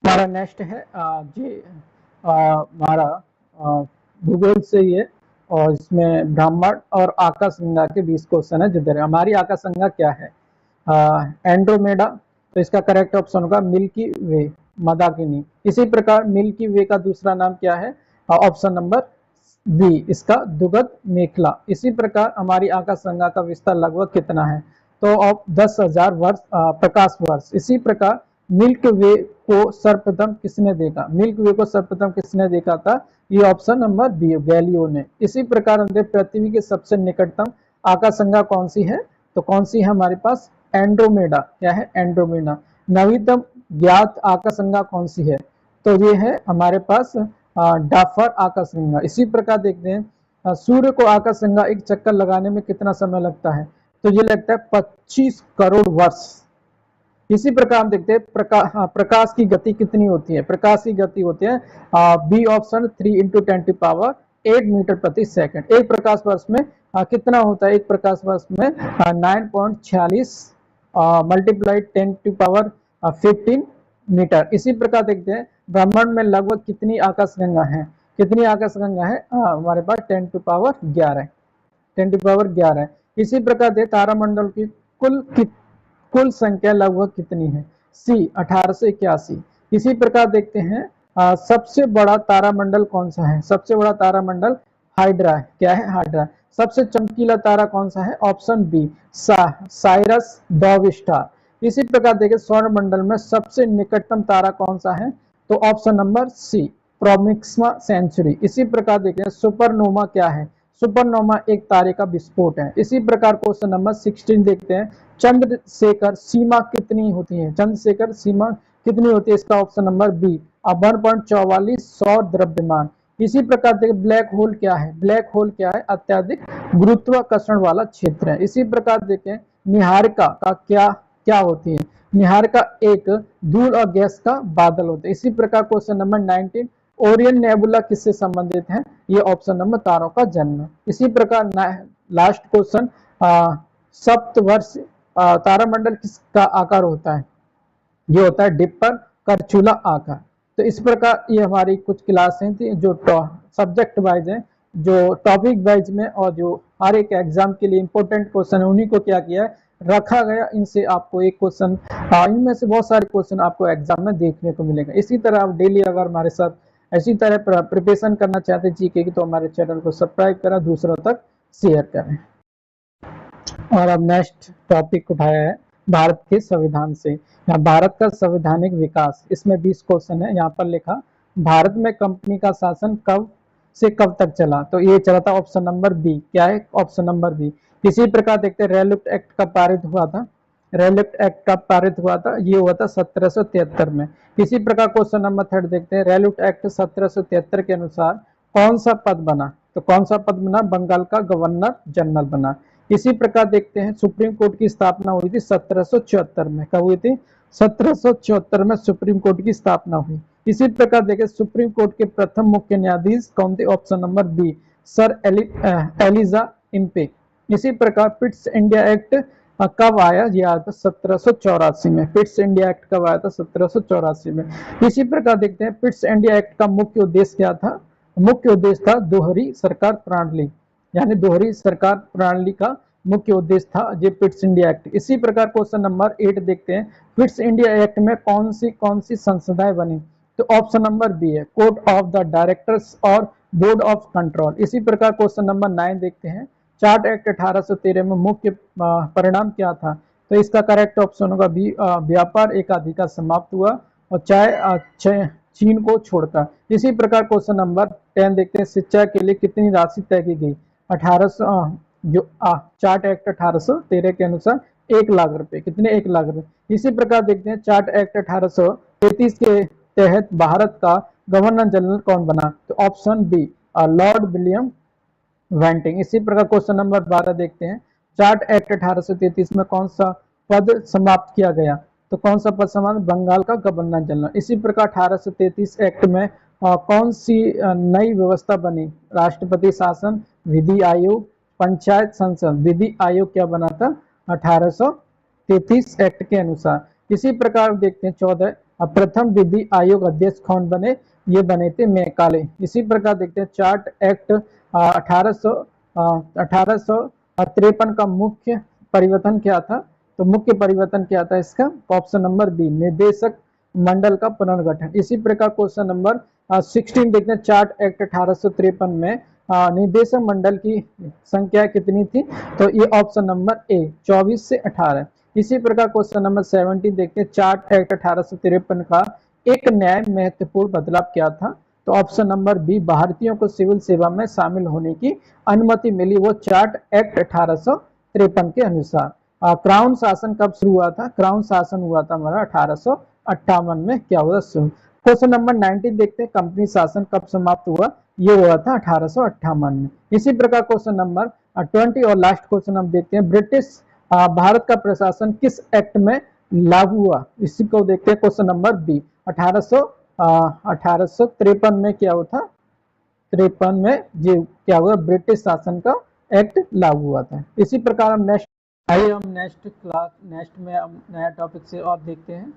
हमारा नेक्स्ट है जी हमारा भूगोल से ही है। और इसमें ब्राह्मण और आकाशगंगा के 20 क्वेश्चन है जो दे रहे हैं। हमारी आकाशगंगा क्या है? एंड्रोमेडा। तो इसका करेक्ट ऑप्शन होगा मिल्की वे, मंदाकिनी। इसी प्रकार मिल्की वे का दूसरा नाम क्या है? ऑप्शन नंबर बी, इसका दुगध मेखला। इसी प्रकार हमारी आकाशगंगा का विस्तार लगभग कितना है? तो अब 10,000 वर्ष प्रकाश वर्ष। इसी प्रकार मिल्क वे को सर्वप्रथम किसने देखा? मिल्क वे को सर्वप्रथम किसने देखा था? ये ऑप्शन नंबर बी, गैलियो ने। इसी प्रकार हमने पृथ्वी के सबसे निकटतम आकाशगंगा कौन सी है? तो कौन सी है हमारे पास? एंड्रोमेडा। क्या है? एंड्रोमेडा। नवीनतम ज्ञात आकाशगंगा कौन सी है? तो ये है हमारे पास डाफर आकाशगंगा। इसी प्रकार देखते हैं सूर्य को आकाशगंगा एक चक्कर लगाने में कितना समय लगता है? तो ये लगता है 25 करोड़ वर्ष। इसी प्रकार हम देखते हैं प्रकाश की गति कितनी होती है? प्रकाश की गति होती है बी ऑप्शन 3 इंटू 10⁸ मीटर प्रति सेकंड। एक प्रकाश वर्ष में कितना होता है? एक प्रकाश वर्ष में 9.46 मल्टीप्लाइड 10⁻15 मीटर। इसी प्रकार देखते हैं ब्रह्मांड में लगभग कितनी आकाशगंगा है? कितनी आकाशगंगा है? हमारे पास 10⁻11, 10⁻11। इसी प्रकार दे तारामंडल की कुल संख्या लगभग कितनी है? सी 1881। इसी प्रकार देखते हैं सबसे बड़ा तारामंडल कौन सा है? सबसे बड़ा तारामंडल हाइड्रा है। क्या है? हाइड्रा। सबसे चमकीला तारा कौन सा है? Option B, Sirius dog star. इसी प्रकार देखिए सौर मंडल में सबसे निकटतम तारा कौन सा है? तो ऑप्शन नंबर सी, प्रोमिक्समा सेंचुरी। इसी प्रकार देखते हैं सुपरनोवा क्या है? सुपरनोवा एक तारे का विस्फोट है। इसी प्रकार क्वेश्चन नंबर 16 देखते हैं चंद्रशेखर सीमा कितनी होती है? चंद्रशेखर सीमा कितनी होती है? इसका ऑप्शन नंबर बी 1.44 सौर द्रव्यमान। इसी प्रकार देखिए ब्लैक होल क्या है? ब्लैक होल क्या है? अत्यधिक गुरुत्वाकर्षण वाला क्षेत्र है। इसी प्रकार देखें निहारिका का क्या क्या होती है? निहारिका एक धूल और गैस का बादल होता है। इसी प्रकार क्वेश्चन नंबर 19 ओरियन नेबुला किससे संबंधित है? ये ऑप्शन नंबर तारों का जन्म। इसी प्रकार लास्ट क्वेश्चन सप्तवर्ष तारामंडल किसका आकार होता है? ये होता है डिप्पर करचूला आकार। तो इस प्रकार ये हमारी कुछ क्लासें थी जो सब्जेक्ट वाइज है, जो टॉपिक वाइज में, और जो हर एक एग्जाम के लिए इंपॉर्टेंट क्वेश्चन है उन्हीं को क्या किया है, रखा गया। इनसे आपको एक क्वेश्चन, इनमें से बहुत सारे क्वेश्चन आपको एग्जाम में देखने को मिलेगा। इसी तरह आप डेली अगर हमारे साथ इसी तरह प्रिपरेशन करना चाहते हैं जीके की, तो हमारे चैनल को सब्सक्राइब करें, दूसरों तक शेयर करें। और अब नेक्स्ट टॉपिक उठाया है भारत के संविधान से। यहाँ भारत का संवैधानिक विकास, इसमें 20 क्वेश्चन है। यहाँ पर लिखा भारत में कंपनी का शासन कब से कब तक चला? तो ये चला था ऑप्शन नंबर बी। क्या है? Option number B. इसी प्रकार देखते हैं रेलुक्ट एक्ट कब पारित हुआ था? रेलुक्ट एक्ट कब पारित हुआ था? ये हुआ था 1773 में। इसी प्रकार क्वेश्चन नंबर 3 देखते हैं रेलुक्ट एक्ट 1773 के अनुसार कौन सा पद बना? तो कौन सा पद बना? बंगाल का गवर्नर जनरल बना। इसी प्रकार देखते हैं सुप्रीम कोर्ट की स्थापना हुई थी 1774 में। कब हुई थी? 1774 में सुप्रीम कोर्ट की स्थापना हुई। इसी प्रकार देखें सुप्रीम कोर्ट के प्रथम मुख्य न्यायाधीश कौन थे? Option number B, sir Elijah Impey. इसी प्रकार पिट्स इंडिया एक्ट कब आया? यह आया था 1784 में। पिट्स इंडिया एक्ट कब आया था? 1784 में। इसी प्रकार देखते हैं पिट्स इंडिया एक्ट का मुख्य उद्देश्य क्या था? मुख्य उद्देश्य था दोहरी सरकार प्रणाली, यानी दोहरी सरकार प्रणाली का मुख्य उद्देश्य था ये पिट्स इंडिया एक्ट। इसी प्रकार क्वेश्चन नंबर 8 देखते हैं पिट्स इंडिया एक्ट में कौन सी संस्थाएं बनी? तो ऑप्शन नंबर बी है कोर्ट ऑफ द डायरेक्टर्स और बोर्ड ऑफ कंट्रोल। इसी प्रकार क्वेश्चन नंबर 9 देखते हैं चार्ट एक्ट 1813 में मुख्य परिणाम क्या था? तो इसका करेक्ट ऑप्शन होगा बी, व्यापार एकाधिकार समाप्त हुआ और चाहे चीन को छोड़कर। इसी प्रकार क्वेश्चन नंबर 10 देखते हैं शिक्षा के लिए कितनी राशि तय की गई? 1800 जो चार्ट एक्ट 1813 के अनुसार 1 लाख रुपए। कितने? 1 लाख रुपए। इसी प्रकार देखते हैं चार्ट एक्ट 1833 के तहत भारत का गवर्नर जनरल कौन बना? तो ऑप्शन बी, लॉर्ड विलियम वेंटिंग। इसी प्रकार क्वेश्चन नंबर 12 देखते हैं चार्ट एक्ट 1833 में कौन सा पद समाप्त किया गया? तो कौन सा पद समाप्त? बंगाल का गवर्नर जनरल। इसी प्रकार 1833 एक्ट में कौन सी नई व्यवस्था बनी? राष्ट्रपति शासन, विधि आयोग, पंचायत संसद। विधि आयोग क्या बना था? 1833 एक्ट के अनुसार। इसी प्रकार देखते हैं 14 प्रथम विधि आयोग अध्यक्ष कौन बने? ये बने थे मैकाले। इसी प्रकार देखते हैं चार्ट एक्ट 1853 का मुख्य परिवर्तन क्या था? तो मुख्य परिवर्तन क्या था इसका? ऑप्शन नंबर बी, निदेशक मंडल का पुनर्गठन। इसी प्रकार क्वेश्चन नंबर 16 देखते हैं चार्ट एक्ट 1853 में निदेशक मंडल की संख्या कितनी थी? तो ये ऑप्शन नंबर ए 24 से 18। इसी प्रकार क्वेश्चन नंबर 17 देखते हैं चार्ट एक्ट 1853 का एक न्याय महत्वपूर्ण बदलाव क्या था? तो ऑप्शन नंबर बी, भारतीयों को सिविल सेवा में शामिल होने की अनुमति मिली, वो चार्ट एक्ट 1853 के अनुसार। क्राउन शासन कब शुरू हुआ था? क्राउन शासन हुआ था हमारा 1858 में क्या हुआ शुरू। क्वेश्चन नंबर 19 देखते हैं कंपनी शासन कब समाप्त हुआ? ये हुआ था 1858 में। इसी प्रकार क्वेश्चन नंबर 20 और लास्ट क्वेश्चन हम देखते हैं ब्रिटिश भारत का प्रशासन किस एक्ट में लागू हुआ? इसी को देखते हैं क्वेश्चन नंबर बी 1853 में क्या हुआ था? 53 में ये क्या हुआ? ब्रिटिश शासन का एक्ट लागू हुआ था। इसी प्रकार हम नेक्स्ट में हम नया टॉपिक से और देखते हैं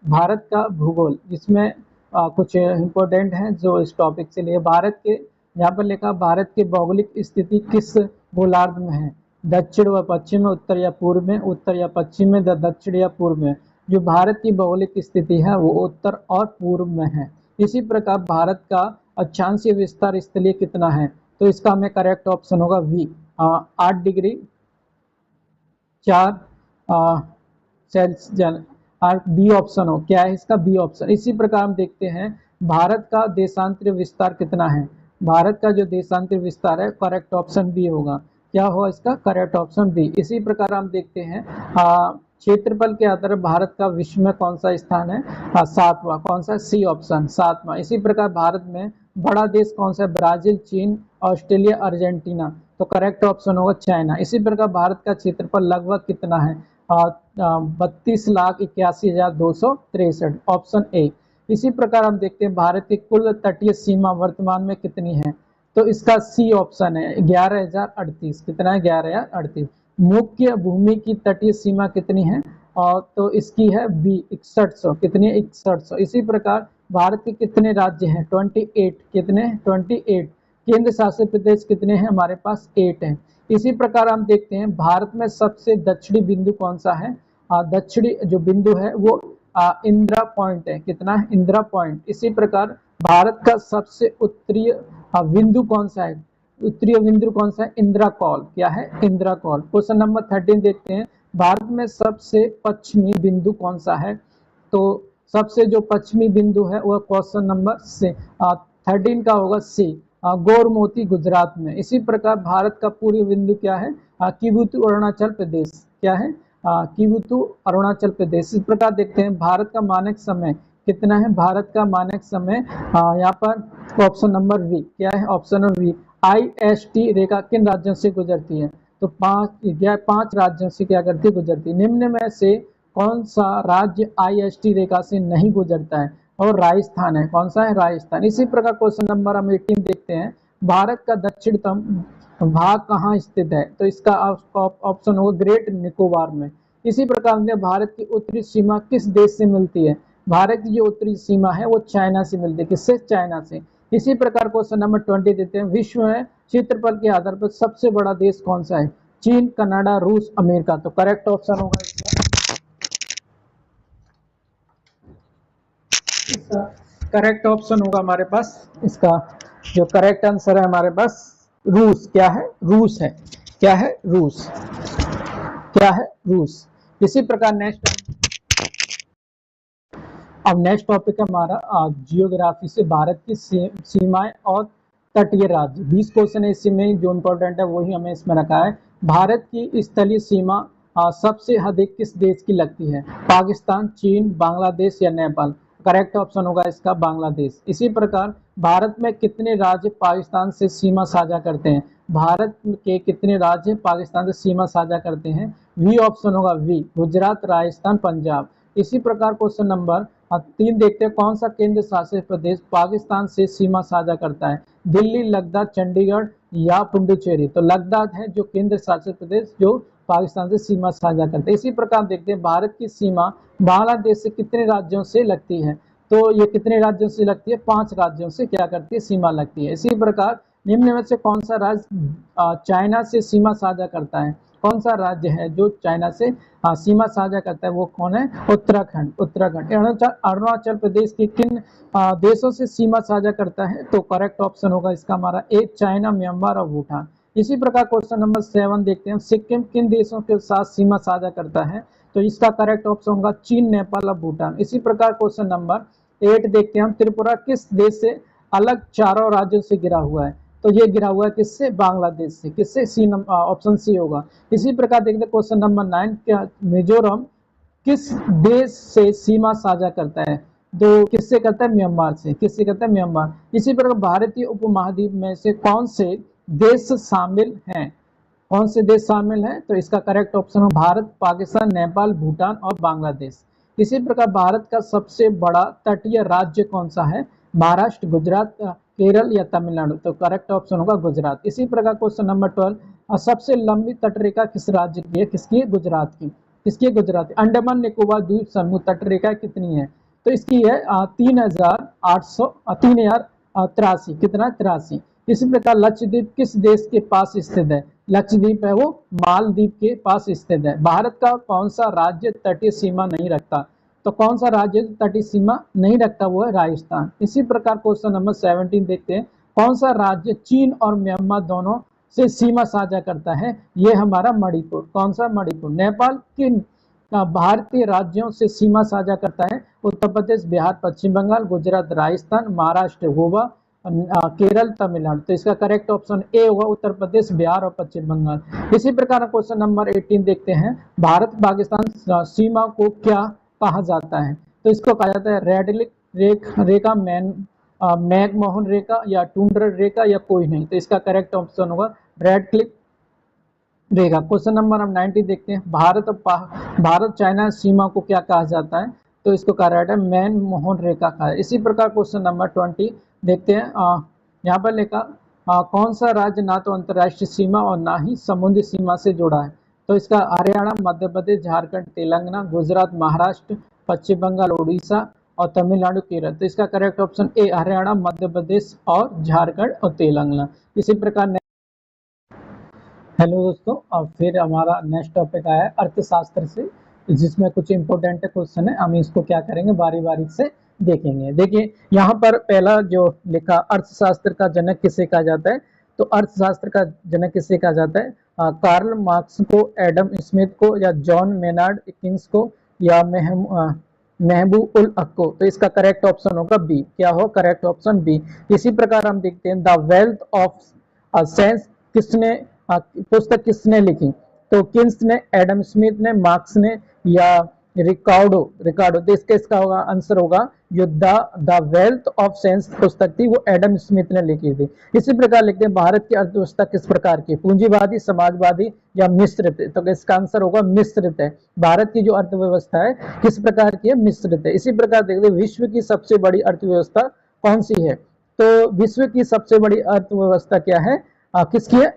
भारत का भूगोल, जिसमें कुछ इंपॉर्टेंट हैं जो इस टॉपिक से लिए। भारत के यहाँ पर लिखा भारत की भौगोलिक स्थिति किस गोलार्ध में है? दक्षिण व पश्चिम में, उत्तर या पूर्व में, उत्तर या पश्चिम में, दक्षिण या पूर्व में। जो भारत की भौगोलिक स्थिति है वो उत्तर और पूर्व में है। इसी प्रकार भारत का अक्षांशीय विस्तार स्थलीय कितना है? तो इसका हमें करेक्ट ऑप्शन होगा B 8 degree 4 Celsius. B option हो, क्या है इसका? B option. इसी प्रकार हम देखते हैं भारत का देशांतरीय विस्तार कितना है? भारत का जो देशांतरीय विस्तार है करेक्ट ऑप्शन बी होगा। क्या होगा इसका? Correct option B. इसी प्रकार हम देखते हैं क्षेत्रफल के आधार पर भारत का विश्व में कौन सा स्थान है? 7वां। कौन सा? सी ऑप्शन 7वां। इसी प्रकार भारत में बड़ा देश कौन सा है? ब्राजील, चीन, ऑस्ट्रेलिया, अर्जेंटीना। तो करेक्ट ऑप्शन होगा चाइना। इसी प्रकार भारत का क्षेत्रफल लगभग कितना है? 32,81,263। Option A. इसी प्रकार हम देखते हैं भारत की कुल तटीय सीमा वर्तमान में कितनी है? तो इसका सी ऑप्शन है 11,038। कितना है? 11,038। मुख्य भूमि की तटीय सीमा कितनी है? और तो इसकी है बी 6100। कितनी है? 6100। इसी प्रकार भारत के कितने राज्य हैं? 28। कितने? 28। केंद्र शासित प्रदेश कितने हैं? हमारे पास 8 हैं। इसी प्रकार हम देखते हैं भारत में सबसे दक्षिणी बिंदु कौन सा है? दक्षिणी जो बिंदु है वो इंदिरा पॉइंट है। कितना है? इंदिरा पॉइंट। इसी प्रकार भारत का सबसे उत्तरीय बिंदु कौन सा है? उत्तरीय बिंदु कौन सा है? इंदिरा कॉल। क्या है? इंदिरा कॉल। क्वेश्चन नंबर 13 देखते हैं भारत में सबसे पश्चिमी बिंदु कौन सा है? तो सबसे जो पश्चिमी बिंदु है वह क्वेश्चन नंबर 13 का होगा सी, गोरमोती, गुजरात में। इसी प्रकार भारत का पूर्वी बिंदु क्या है? किबुतु, अरुणाचल प्रदेश। क्या है? किबुतु, अरुणाचल प्रदेश। इस प्रकार देखते हैं भारत का मानक समय कितना है? भारत का मानक समय यहाँ पर ऑप्शन नंबर वी। क्या है? Option number B. IST रेखा किन राज्यों से गुजरती है? तो 5 राज्यों से क्या करती है? गुजरती। निम्न में से कौन सा राज्य IST रेखा से नहीं गुजरता है? और राजस्थान है। कौन सा है? राजस्थान। इसी प्रकार क्वेश्चन नंबर हम 18 देखते हैं भारत का दक्षिणतम भाग कहाँ स्थित है? तो इसका ऑप्शन होगा ग्रेट निकोबार में। इसी प्रकार भारत की उत्तरी सीमा किस देश से मिलती है? भारत की जो उत्तरी सीमा है वो चाइना से मिलती है। किससे? चाइना से। इसी प्रकार क्वेश्चन नंबर 20 देते हैं विश्व में क्षेत्रफल के आधार पर सबसे बड़ा देश कौन सा है? चीन, कनाडा, रूस, अमेरिका। तो करेक्ट ऑप्शन होगा इसका करेक्ट ऑप्शन होगा हमारे पास, इसका जो करेक्ट आंसर है हमारे पास रूस। क्या है? रूस है। क्या है? रूस। क्या है? रूस। इसी प्रकार अब नेक्स्ट टॉपिक है हमारा जियोग्राफी से भारत की सीमाएं और तटीय राज्य। 20 क्वेश्चन है इसमें, जो इम्पोर्टेंट है वही हमें इसमें रखा है। भारत की स्थलीय सीमा सबसे अधिक किस देश की लगती है? पाकिस्तान, चीन, बांग्लादेश या नेपाल। करेक्ट ऑप्शन होगा इसका बांग्लादेश। इसी प्रकार भारत में कितने राज्य पाकिस्तान से सीमा साझा करते हैं? भारत के कितने राज्य पाकिस्तान से सीमा साझा करते हैं? वी ऑप्शन होगा वी, गुजरात, राजस्थान, पंजाब। इसी प्रकार क्वेश्चन नंबर 3 देखते हैं कौन सा केंद्र शासित प्रदेश पाकिस्तान से सीमा साझा करता है? दिल्ली, लद्दाख, चंडीगढ़ या पुडुचेरी। तो लद्दाख है जो केंद्र शासित प्रदेश जो पाकिस्तान से सीमा साझा करते हैं। इसी प्रकार देखते हैं भारत की सीमा बांग्लादेश से कितने राज्यों से लगती है, तो ये कितने राज्यों से लगती है, 5 राज्यों से क्या करती है, सीमा लगती है। इसी प्रकार निम्न में से कौन सा राज्य चाइना से सीमा साझा करता है, कौन सा राज्य है जो चाइना से सीमा साझा करता है, वो कौन है, उत्तराखंड। उत्तराखंड। अरुणाचल प्रदेश के किन देशों से सीमा साझा करता है, तो करेक्ट ऑप्शन होगा इसका हमारा ए, चाइना, म्यांमार और भूटान। इसी प्रकार क्वेश्चन नंबर 7 देखते हैं, सिक्किम किन देशों के साथ सीमा साझा करता है, तो इसका करेक्ट ऑप्शन होगा चीन, नेपाल और भूटान। इसी प्रकार क्वेश्चन नंबर 8 देखते हैं हम, त्रिपुरा किस देश से अलग चारों राज्यों से घिरा हुआ है, तो ये घिरा हुआ है किससे, बांग्लादेश से। किससे, सी ऑप्शन सी होगा। इसी प्रकार देखते हैं क्वेश्चन नंबर 9, क्या मिजोरम किस देश से सीमा साझा करता है, तो किससे करता है, म्यांमार से। किससे करता है, म्यांमार। इसी प्रकार भारतीय उपमहाद्वीप में से कौन से देश शामिल हैं, कौन से देश शामिल हैं, तो इसका करेक्ट ऑप्शन है भारत, पाकिस्तान, नेपाल, भूटान और बांग्लादेश। इसी प्रकार भारत का सबसे बड़ा तटीय राज्य कौन सा है, महाराष्ट्र, गुजरात, केरल या तमिलनाडु, तो करेक्ट ऑप्शन होगा गुजरात। इसी प्रकार क्वेश्चन नंबर 12, सबसे लंबी तटरेखा किस राज्य की है, किसकी, गुजरात की। किसकी, गुजरात। अंडमान निकोबार द्वीप समूह तटरेखा कितनी है, तो इसकी है 3083, कितना, 83। इसी प्रकार लक्षद्वीप किस देश के पास स्थित है, लक्षद्वीप है वो मालदीव के पास स्थित है। भारत का कौन सा राज्य तटीय सीमा नहीं रखता, तो कौन सा राज्य तटीय सीमा नहीं रखता, वो है राजस्थान। इसी प्रकार क्वेश्चन नंबर 17 देखते हैं, कौन सा राज्य चीन और म्यांमार दोनों से सीमा साझा करता है, ये हमारा मणिपुर। कौन सा, मणिपुर। नेपाल किन भारतीय राज्यों से सीमा साझा करता है, उत्तर प्रदेश, बिहार, पश्चिम बंगाल, गुजरात, राजस्थान, महाराष्ट्र, गोवा, केरल, तमिलनाडु, तो इसका करेक्ट ऑप्शन ए होगा उत्तर प्रदेश, बिहार और पश्चिम बंगाल। इसी प्रकार क्वेश्चन नंबर 18 देखते हैं, भारत पाकिस्तान सीमा को क्या कहा जाता है, तो इसको कहा जाता है रेड रेखा, मैकमोहन रेखा या टुंड्रा रेखा या कोई नहीं, तो इसका करेक्ट ऑप्शन होगा रेड क्लिफ रेखा। क्वेश्चन नंबर हम 90 देखते हैं, भारत चाइना सीमा को क्या कहा जाता है, तो इसको कहा जाता है मैनमोहन रेखा का है। इसी प्रकार क्वेश्चन नंबर 20 देखते हैं, यहाँ पर लिखा कौन सा राज्य ना तो अंतर्राष्ट्रीय सीमा और ना ही समुद्री सीमा से जुड़ा है, तो इसका हरियाणा, मध्य प्रदेश, झारखंड, तेलंगाना, गुजरात, महाराष्ट्र, पश्चिम बंगाल, उड़ीसा और तमिलनाडु, केरल, तो इसका correct option A, Haryana, Madhya Pradesh और झारखंड और तेलंगाना। इसी प्रकार हेलो दोस्तों, अब फिर हमारा नेक्स्ट टॉपिक आया है अर्थशास्त्र से, जिसमें कुछ इंपॉर्टेंट क्वेश्चन है, हम इसको क्या करेंगे बारी बारी से देखेंगे। देखिए यहाँ पर पहला जो लिखा, अर्थशास्त्र का जनक किसे कहा जाता है, तो अर्थशास्त्र का जनक किसे कहा जाता है, कार्ल मार्क्स को, एडम स्मिथ को, या जॉन मेनार्ड किंग्स को, या महबूब उल हक को, तो इसका करेक्ट ऑप्शन होगा बी। क्या हो, करेक्ट ऑप्शन बी। इसी प्रकार हम देखते हैं द वेल्थ ऑफ सेंस किसने पुस्तक किसने लिखी, तो किंग्स ने, एडम स्मिथ ने, मार्क्स ने, या रिकार्डो, तो इसका होगा आंसर होगा जो द वेल्थ ऑफ सेंस पुस्तक थी वो एडम स्मिथ ने लिखी थी। इसी प्रकार लिखते हैं भारत की अर्थव्यवस्था किस प्रकार की, पूंजीवादी, समाजवादी या मिश्रित, तो इसका आंसर होगा मिश्रित है। भारत की जो अर्थव्यवस्था है किस प्रकार की है, मिश्रित है। इसी प्रकार देखते हैं विश्व की सबसे बड़ी अर्थव्यवस्था कौन सी है, तो विश्व की सबसे बड़ी अर्थव्यवस्था क्या है, किसकी है,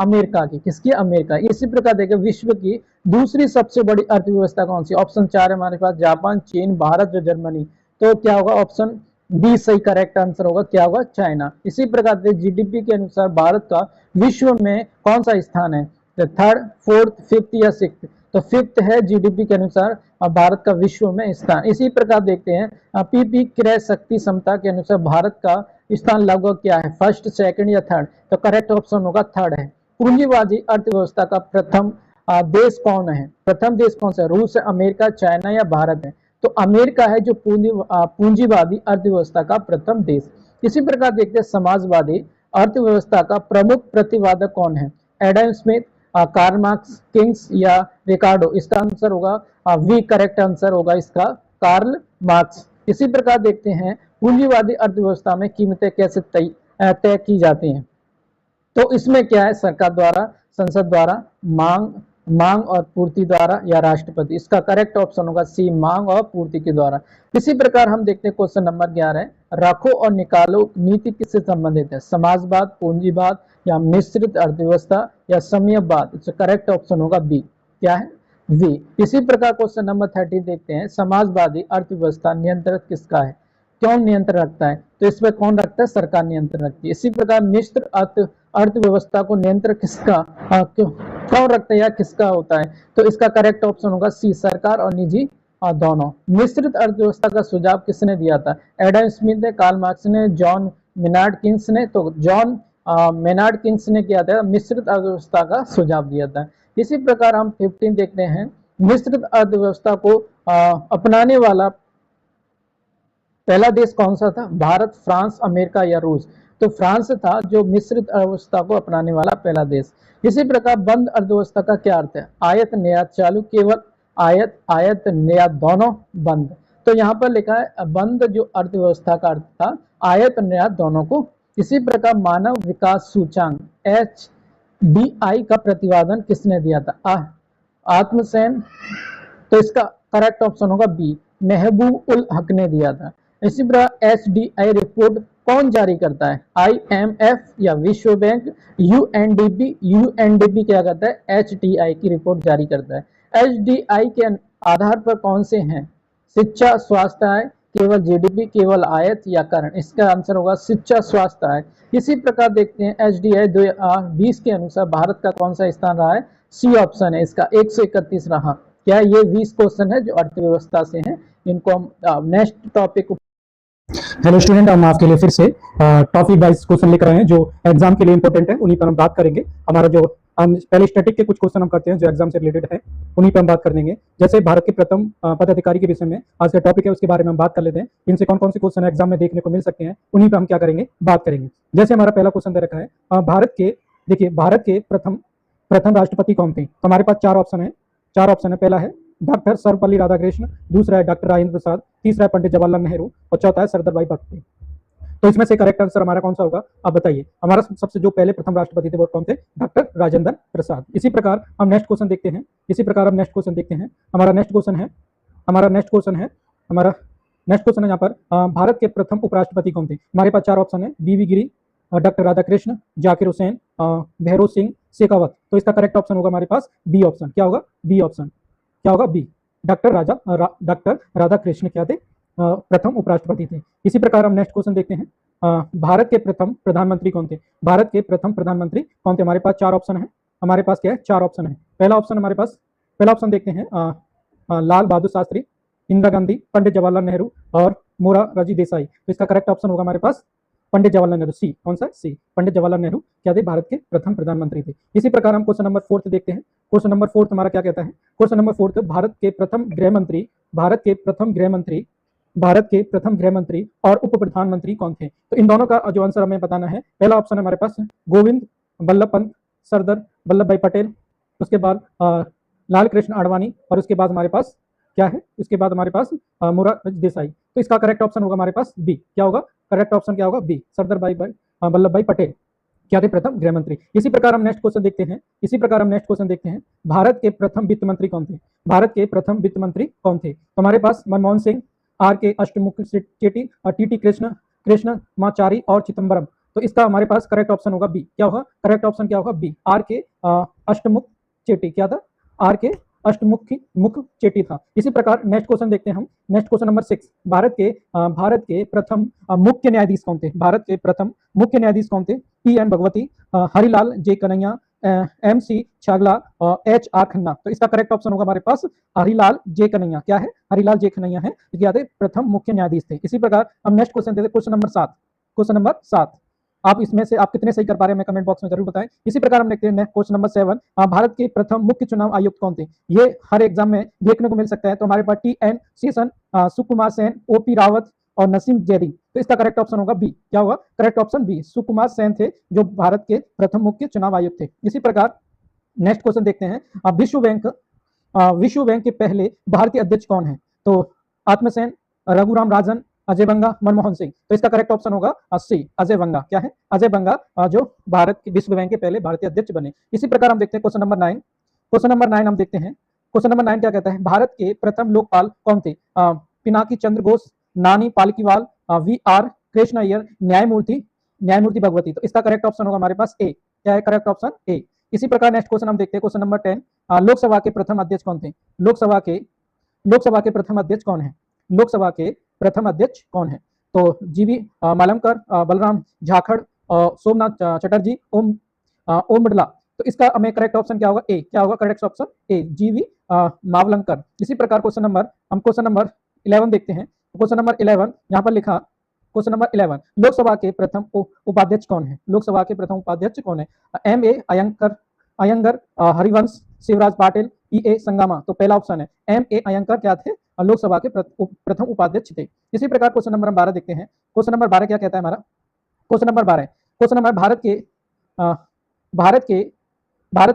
अमेरिका की। किसकी, अमेरिका। इसी प्रकार देखें विश्व की दूसरी सबसे बड़ी अर्थव्यवस्था कौन सी, ऑप्शन 4 है हमारे पास, जापान, चीन, भारत और जर्मनी, तो क्या होगा, ऑप्शन बी सही करेक्ट आंसर होगा, क्या होगा, चाइना। इसी प्रकार से जीडीपी के अनुसार भारत का विश्व में कौन सा स्थान है, तो थर्ड, फोर्थ, फिफ्थ या सिक्स्थ, तो फिफ्थ है जीडीपी के अनुसार भारत का विश्व में स्थान। इसी प्रकार देखते हैं पीपी क्रय शक्ति क्षमता के अनुसार भारत का स्थान लगभग क्या है, फर्स्ट, सेकंड या थर्ड, तो करेक्ट ऑप्शन होगा थर्ड है। पूंजीवादी अर्थव्यवस्था का प्रथम देश कौन है, प्रथम देश कौन सा है, रूस है, अमेरिका, चाइना या भारत है, तो अमेरिका है जो पूंजीवादी अर्थव्यवस्था का प्रथम देश। इसी प्रकार देखते हैं समाजवादी अर्थव्यवस्था का प्रमुख प्रतिवादक कौन है, Adam Smith, Karl Marx, Keynes या रिकार्डो, इसका आंसर होगा वी, करेक्ट आंसर होगा इसका कार्ल मार्क्स। इसी प्रकार देखते हैं पूंजीवादी अर्थव्यवस्था में कीमतें कैसे तय की जाती हैं, तो इसमें क्या है, सरकार द्वारा, संसद द्वारा, मांग और पूर्ति द्वारा या राष्ट्रपति, इसका करेक्ट ऑप्शन होगा सी, मांग और पूर्ति के द्वारा। इसी प्रकार हम देखते हैं क्वेश्चन नंबर 11, रखो और निकालो नीति किससे संबंधित है, समाजवाद, पूंजीवाद या मिश्रित अर्थव्यवस्था या साम्यवाद, इसका करेक्ट ऑप्शन होगा बी। क्या है, वी। इसी प्रकार क्वेश्चन नंबर 30 देखते हैं, समाजवादी अर्थव्यवस्था नियंत्रण किसका है, क्यों नियंत्रण रखता है, तो इसमें कौन रखता है, सरकार नियंत्रण रखती है। इसी प्रकार मिश्र अर्थव्यवस्था को नियंत्रण किसका क्यों क्यों रखता है या किसका होता है, तो इसका करेक्ट ऑप्शन होगा सी, सरकार और निजी दोनों। मिश्रित अर्थव्यवस्था का सुझाव किसने दिया था, एडम स्मिथ ने, कार्ल मार्क्स ने, जॉन मेनार्ड किन्स ने, तो जॉन मेनार्ड किन्स ने किया था, मिश्रित अर्थव्यवस्था का सुझाव दिया था। इसी प्रकार हम 15 देखते हैं, मिश्रित अर्थव्यवस्था को अपनाने वाला पहला देश कौन सा था, भारत, फ्रांस, अमेरिका या रूस, तो फ्रांस था जो मिश्रित अर्थव्यवस्था को अपनाने वाला पहला देश। इसी प्रकार बंद अर्थव्यवस्था का क्या अर्थ है, आयत निर्यात चालू, केवल आयत, आयत निर्यात दोनों बंद। तो यहाँ पर लिखा है बंद जो अर्थव्यवस्था का अर्थ था, आयत निर्यात दोनों को। इसी प्रकार मानव विकास सूचांक HDI का प्रतिपादन किसने दिया था, आत्मसेन, तो इसका करेक्ट ऑप्शन होगा बी, महबूब उल हक ने दिया था। इसी प्रकार HDI रिपोर्ट कौन जारी करता है, IMF या विश्व बैंक, UNDP क्या करता है, HDI की रिपोर्ट जारी करता है। HDI के आधार पर कौन से हैं, शिक्षा, स्वास्थ्य आय, केवल GDP, केवल आयत या करण, इसका आंसर होगा शिक्षा, स्वास्थ्य आय। इसी प्रकार देखते हैं HDI 2020 के अनुसार भारत का कौन सा स्थान रहा है, सी ऑप्शन है इसका, 131 रहा। क्या ये 20 क्वेश्चन है जो अर्थव्यवस्था से हैं, इनको हम नेक्स्ट टॉपिक। हेलो स्टूडेंट, हम आपके लिए फिर से टॉपिक वाइज क्वेश्चन लेकर आए हैं जो एग्जाम के लिए इंपॉर्टेंट है, उन्हीं पर हम बात करेंगे। हमारा जो हम पहले स्टैटिक के कुछ क्वेश्चन हम करते हैं जो एग्जाम से रिलेटेड है, उन्हीं पर हम बात कर देंगे। जैसे भारत के प्रथम पदाधिकारी के विषय में आज का टॉपिक है, उसके बारे में हम बात कर लेते हैं। इनसे कौन कौन से क्वेश्चन एग्जाम में देखने को मिल सकते हैं, उन्हीं पर हम क्या करेंगे, बात करेंगे। जैसे हमारा पहला क्वेश्चन दे रखा है, भारत के, देखिए भारत के प्रथम राष्ट्रपति कौन थे, तो हमारे पास चार ऑप्शन है। पहला है डॉक्टर सर्वपल्ली राधाकृष्ण, दूसरा है डॉक्टर राजेंद्र प्रसाद, तीसरा है पंडित जवाहरलाल नेहरू और चौथा है सरदार भाई पटेल। तो इसमें से करेक्ट आंसर हमारा कौन सा होगा, आप बताइए। हमारा सबसे जो पहले प्रथम राष्ट्रपति थे वो कौन थे, डॉक्टर राजेंद्र प्रसाद। इसी प्रकार हम नेक्स्ट क्वेश्चन देखते हैं। हमारा नेक्स्ट क्वेश्चन है यहाँ पर, भारत के प्रथम उपराष्ट्रपति कौन थे। हमारे पास चार ऑप्शन है, BV गिरी, डॉक्टर राधाकृष्ण, जाकिर हुसैन, भैरों सिंह शेखावत। तो इसका करेक्ट ऑप्शन होगा हमारे पास बी ऑप्शन। क्या होगा, बी ऑप्शन, क्या होगा, बी, डॉक्टर राधाकृष्ण क्या थे, प्रथम उपराष्ट्रपति थे। इसी प्रकार हम नेक्स्ट क्वेश्चन देखते हैं, भारत के प्रथम प्रधानमंत्री कौन थे। हमारे पास चार ऑप्शन है। हमारे पास क्या है, चार ऑप्शन है। पहला ऑप्शन देखते हैं, लाल बहादुर शास्त्री, इंदिरा गांधी, पंडित जवाहरलाल नेहरू और मोरारजी देसाई। तो इसका करेक्ट ऑप्शन होगा हमारे पास पंडित जवाहरलाल नेहरू, सी। कौन सा, सी, पंडित जवाहरलाल नेहरू क्या थे, भारत के प्रथम प्रधानमंत्री थे। इसी प्रकार हम क्वेश्चन नंबर 4 देखते हैं। क्वेश्चन नंबर 4 हमारा क्या कहता है, क्वेश्चन नंबर 4, भारत के प्रथम गृह मंत्री और उप प्रधानमंत्री कौन थे। तो इन दोनों का जो आंसर हमें बताना है, पहला ऑप्शन है हमारे पास गोविंद बल्लभ पंत, सरदार वल्लभ भाई पटेल, उसके बाद लाल कृष्ण आडवाणी और उसके बाद हमारे पास क्या है, इसके बाद हमारे पास मोरारजी देसाई। तो इसका करेक्ट ऑप्शन होगा हमारे पास बी। क्या होगा, करेक्ट ऑप्शन क्या होगा, बी, सरदार वल्लभ भाई पटेल क्या थे, प्रथम गृह मंत्री। इसी प्रकार हम नेक्स्ट क्वेश्चन देखते हैं, भारत के प्रथम वित्त मंत्री कौन थे। तो हमारे पास मनमोहन सिंह, RK अष्टमुख चेटी, TT कृष्णमाचारी और चिदम्बरम। तो इसका हमारे पास करेक्ट ऑप्शन होगा बी। क्या होगा, करेक्ट ऑप्शन क्या होगा, बी, RK अष्टमुख चेटी क्या था, RK अष्टमुख चेटी था। इसी प्रकार नेक्स्ट क्वेश्चन देखते हैं हम। नेक्स्ट क्वेश्चन नंबर 6, भारत के प्रथम मुख्य न्यायाधीश कौन थे। PN भगवती, हरिलाल जे कन्हैया, MC छागला और HR खन्ना। तो इसका करेक्ट ऑप्शन होगा हमारे पास हरिलाल जे कन्हैया। क्या है, हरिलाल जे कन्हैया है, क्या थे, प्रथम मुख्य न्यायाधीश थे। इसी प्रकार हम नेक्स्ट क्वेश्चन देते हैं, क्वेश्चन नंबर 7। आप इसमें से आप कितने सही कर पा रहे हैं, हमें कमेंट बॉक्स में जरूर बताएं। इसी प्रकार हम देखते हैं क्वेश्चन नंबर 7, भारत के प्रथम मुख्य चुनाव आयुक्त कौन थे। ये हर एग्जाम में देखने को मिल सकता है। तो हमारे पास TN शेषन, सुकुमार सेन, OP रावत और नसीम जैदी। तो इसका करेक्ट ऑप्शन होगा बी। क्या होगा, correct option B, Sukumar Sen थे जो भारत के प्रथम मुख्य चुनाव आयुक्त थे। इसी प्रकार नेक्स्ट क्वेश्चन देखते हैं, विश्व बैंक के पहले भारतीय अध्यक्ष कौन है। तो आत्मसेन, रघुराम राजन, अजय बंगा, मनमोहन सिंह। तो इसका करेक्ट ऑप्शन होगा सी, अजय बंगा। क्या है, अजय बंगा जो भारत के विश्व बैंक के पहले भारतीय अध्यक्ष बने। इसी प्रकार हम देखते हैं क्वेश्चन नंबर 9 हम देखते हैं। क्वेश्चन नंबर 9 क्या कहता है, भारत के प्रथम लोकपाल कौन थे। पिनाकी चंद्र घोष, नानी पालकीवाल, VR कृष्ण अय्यर, न्यायमूर्ति भगवती। तो इसका करेक्ट ऑप्शन होगा हमारे पास ए। क्या है, करेक्ट ऑप्शन ए, इसी प्रकार नेक्स्ट क्वेश्चन हम देखते हैं, क्वेश्चन नंबर 10, लोकसभा के प्रथम अध्यक्ष कौन थे? लोकसभा के प्रथम अध्यक्ष कौन है? लोकसभा के प्रथम अध्यक्ष कौन है? तो जीवी मालमकर, बलराम झाखड़, सोमनाथ चटर्जी, ओम बिड़ला। तो इसका हमें करेक्ट ऑप्शन क्या होगा? ए। क्या होगा करेक्ट ऑप्शन? ए, जीवी मावलंकर। इसी प्रकार क्वेश्चन नंबर 11 देखते हैं। क्वेश्चन नंबर 11 यहाँ पर लिखा, क्वेश्चन नंबर 11, लोकसभा के प्रथम उपाध्यक्ष कौन है? लोकसभा के प्रथम उपाध्यक्ष कौन है? एम ए अयंगर, हरिवंश, शिवराज पाटिल, ई ए संगमा। तो पहला ऑप्शन है एम ए अयंकर क्या थे? लोकसभा के प्रथम उपाध्यक्ष थे। इसी प्रकार क्वेश्चन नंबर 12 देखते हैं। क्वेश्चन नंबर 12 क्या कहता है हमारा? क्वेश्चन नंबर भारत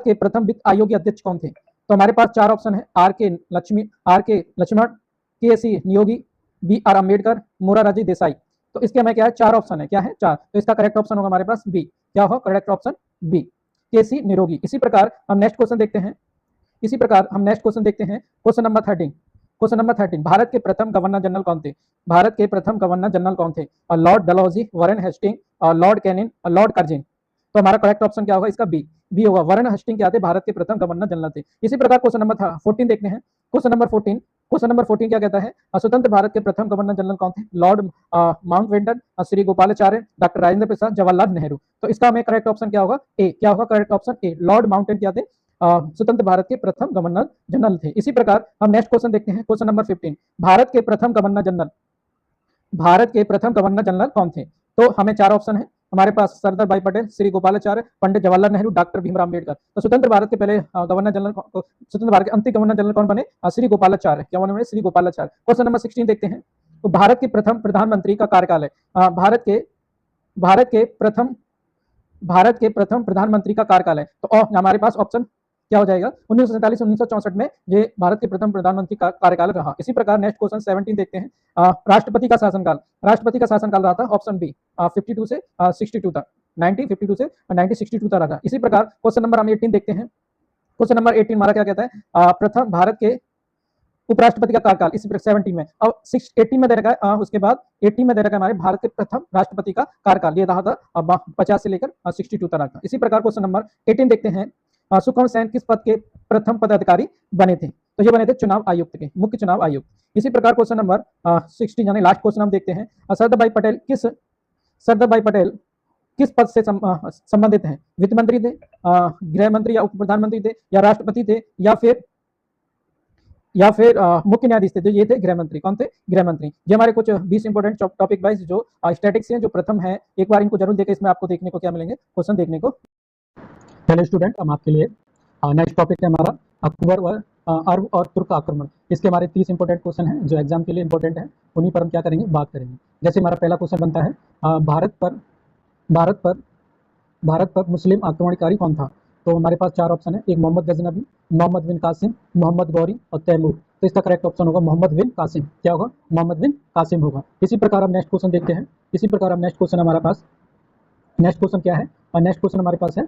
के प्रथम वित्त आयोग के अध्यक्ष कौन थे? तो हमारे पास चार ऑप्शन है, आर के लक्ष्मण, के सी नियोगी, बी आर अम्बेडकर, मोरारजी देसाई। तो इसके हमें क्या है? चार ऑप्शन है। क्या है? चार। तो इसका करेक्ट ऑप्शन होगा हमारे पास बी। क्या होगा करेक्ट ऑप्शन? बी, के सी निरोगी। इसी प्रकार हम नेक्स्ट क्वेश्चन देखते हैं। क्वेश्चन नंबर 13, भारत के प्रथम गवर्नर जनरल कौन थे? भारत के प्रथम गवर्नर जनरल कौन थे? Lord Dalhousie, Warren Hastings, lord Canning, lord Curzon. तो हमारा करेक्ट ऑप्शन क्या होगा? इसका बी होगा। वॉरेन हेस्टिंग क्या थे? भारत के प्रथम गवर्नर जनरल थे। इसी प्रकार क्वेश्चन नंबर 14 देखते हैं। क्वेश्चन नंबर 14 क्या कहता है? स्वतंत्र भारत के प्रथम गवर्नर जनरल कौन थे? Lord Mountbatten, Shri Gopalacharya, doctor Rajendra Prasad, Jawaharlal Nehru. तो इसका हमें करेक्ट ऑप्शन क्या होगा? ए। क्या होगा करेक्ट ऑप्शन? ए, लॉर्ड माउंटबेटन क्या थे? स्वतंत्र भारत के प्रथम गवर्नर जनरल थे। इसी प्रकार हम नेक्स्ट क्वेश्चन देखते हैं। क्वेश्चन नंबर 15, भारत के प्रथम गवर्नर जनरल कौन थे? तो हमें चार ऑप्शन है हमारे पास, सरदार भाई पटेल, श्री गोपालाचार्य, पंडित जवाहरलाल नेहरू, डॉक्टर भीमराव अम्बेडकर। तो स्वतंत्र भारत के पहले गवर्नर जनरल, स्वतंत्र भारत के अंतिम गवर्नर जनरल कौन बने? श्री गोपालाचार्य। क्या बने? श्री गोपालाचार्य। क्वेश्चन नंबर 16 देखते हैं। तो भारत के प्रथम प्रधानमंत्री का कार्यकाल है, भारत के प्रथम प्रधानमंत्री का कार्यकाल है। तो हमारे पास ऑप्शन क्या हो जाएगा? 1947-1964 में ये भारत के प्रथम प्रधानमंत्री का कार्यकाल रहा। इसी प्रकार नेक्स्ट क्वेश्चन 17 देखते हैं। राष्ट्रपति का शासनकाल रहा था ऑप्शन बी 52 से 62 तक, 1952 से 1962 तक रहा। इसी प्रकार क्वेश्चन नंबर हम 18 देखते हैं। क्वेश्चन नंबर 18 हमारा क्या कहता है? प्रथम भारत के उपराष्ट्रपति का कार्यकाल। इसी प्रकार 17 में, अब 18 में दे रखा है, उसके बाद 18 में दे रखा है हमारे भारत के प्रथम राष्ट्रपति का कार्यकाल। ये रहा था 50 से लेकर 62 तक रहा। इसी प्रकार क्वेश्चन नंबर 18 देखते हैं। सुखवंत सेन किस पद के प्रथम पदाधिकारी बने थे? तो ये बने थे चुनाव आयुक्त के, मुख्य चुनाव आयुक्त। इसी प्रकार क्वेश्चन नंबर 16 यानी लास्ट क्वेश्चन हम देखते हैं। सरदार भाई पटेल किस पद से संबंधित हैं? वित्त मंत्री थे, गृह मंत्री या उप प्रधानमंत्री थे, या राष्ट्रपति थे, या फिर मुख्य न्यायाधीश थे? जो ये थे गृह मंत्री। कौन थे? गृह मंत्री। ये हमारे कुछ 20 इंपोर्टेंट टॉपिक वाइज जो स्टैटिक्स हैं, जो प्रथम है, एक बार इनको जरूर देखें। इसमें आपको देखने को क्या मिलेंगे? क्वेश्चन देखने को। पहले स्टूडेंट हम आपके लिए नेक्स्ट टॉपिक है हमारा अकबर व अरब और तुर्क आक्रमण। इसके हमारे 30 इंपोर्टेंट क्वेश्चन हैं जो एग्जाम के लिए इंपॉर्टेंट है, उन्हीं पर हम क्या करेंगे? बात करेंगे। जैसे हमारा पहला क्वेश्चन बनता है, भारत पर मुस्लिम आक्रमणकारी कौन था? तो हमारे पास चार ऑप्शन है, एक मोहम्मद गजनबी, मोहम्मद बिन कासिम, मोहम्मद गौरी और तैमूर। तो इसका करेक्ट ऑप्शन होगा मोहम्मद बिन कासिम। क्या होगा? मोहम्मद बिन कासिम होगा। इसी प्रकार हम नेक्स्ट क्वेश्चन देखते हैं। नेक्स्ट क्वेश्चन हमारे पास, नेक्स्ट क्वेश्चन क्या है? नेक्स्ट क्वेश्चन हमारे पास है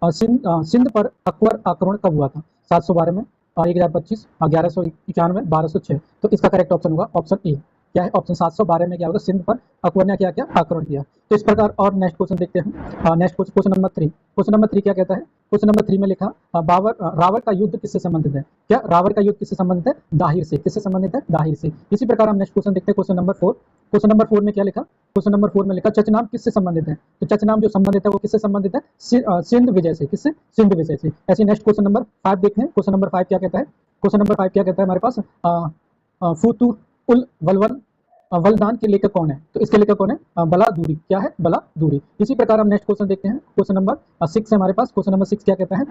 सिंध पर अकबर आक्रमण कब हुआ था? 712 में, 1025, 1191, 1206। तो इसका करेक्ट ऑप्शन होगा ऑप्शन ए। क्या है? ऑप्शन 712 में क्या होगा? सिंध पर अकबर ने क्या आक्रमण किया। तो इस प्रकार और नेक्स्ट क्वेश्चन देखते हैं। Next question number 3। Question number 3 क्या कहता है? क्वेश्चन नंबर 3 में लिखा, रावण का युद्ध किससे संबंधित है? क्या रावण का युद्ध किससे संबंधित है? दाहिर से। किससे संबंधित है? दाहिर से। इसी प्रकार हम नेक्स्ट क्वेश्चन देखते हैं। Question number 4। क्वेश्चन नंबर 4 में क्या लिखा? क्वेश्चन नंबर 4 में लिखा, चचनाम किससे संबंधित है? तो चचनाम जो संबंधित है वो किससे संबंधित है? सिंध विजय से। किससे? सिंध विजय से। ऐसे नेक्स्ट क्वेश्चन नंबर 5 देखते हैं। क्वेश्चन नंबर 5 क्या कहता है? क्वेश्चन नंबर 5 क्या कहता है हमारे पास? फुतुह उल वलदान के लेखक कौन है? तो इसके लेखक कौन है? बलादूरी। क्या है? बलादूरी। इसी प्रकार हम नेक्स्ट क्वेश्चन देखते हैं। क्वेश्चन नंबर 6 है हमारे पास। क्वेश्चन नंबर 6 क्या कहता है?